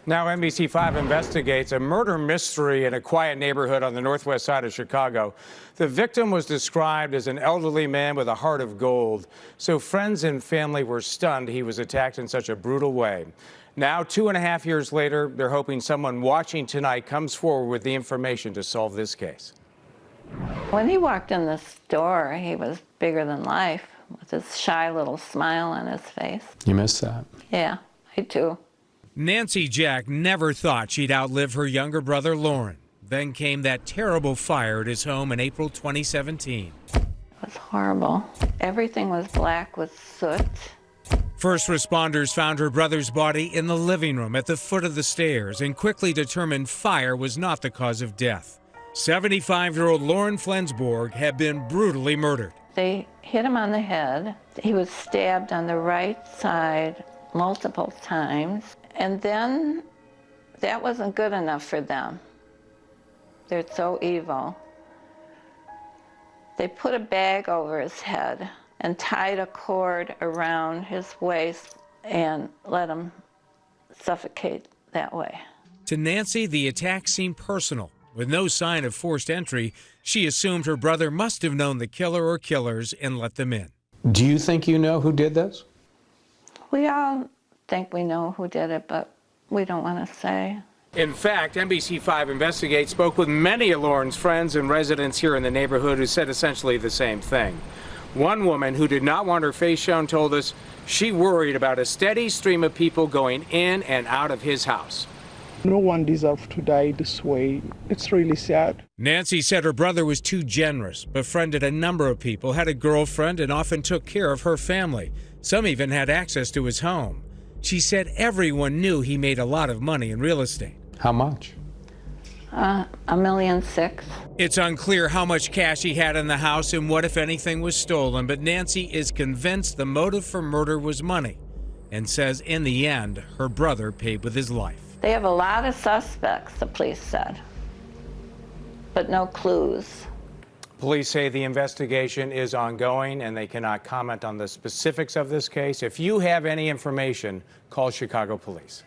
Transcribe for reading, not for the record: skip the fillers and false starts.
Now, NBC5 investigates a murder mystery in a quiet neighborhood on the northwest side of Chicago. The victim was described as an elderly man with a heart of gold. So friends and family were stunned he was attacked in such a brutal way. Now, 2.5 years later, they're hoping someone watching tonight comes forward with the information to solve this case. When he walked in the store, he was bigger than life with his shy little smile on his face. You missed that? Yeah, I do. Nancy Jack never thought she'd outlive her younger brother, Lauren. Then came that terrible fire at his home in April 2017. It was horrible. Everything was black with soot. First responders found her brother's body in the living room at the foot of the stairs and quickly determined fire was not the cause of death. 75-year-old Lauren Flensborg had been brutally murdered. They hit him on the head. He was stabbed on the right side multiple times. And then that wasn't good enough for them. They're so evil. They put a bag over his head and tied a cord around his waist and let him suffocate that way. To Nancy, the attack seemed personal. With no sign of forced entry, she assumed her brother must have known the killer or killers and let them in. Do you think you know who did this? We all think we know who did it, but we don't want to say. In fact, NBC5 Investigate spoke with many of Lauren's friends and residents here in the neighborhood who said essentially the same thing. One woman who did not want her face shown told us she worried about a steady stream of people going in and out of his house. No one deserves to die this way. It's really sad. Nancy said her brother was too generous, befriended a number of people, had a girlfriend, and often took care of her family. Some even had access to his home. She said everyone knew he made a lot of money in real estate. How much? $1.6 million. It's unclear how much cash he had in the house and what, if anything, was stolen, but Nancy is convinced the motive for murder was money and says in the end, her brother paid with his life. They have a lot of suspects, the police said, but no clues. Police say the investigation is ongoing and they cannot comment on the specifics of this case. If you have any information, call Chicago Police.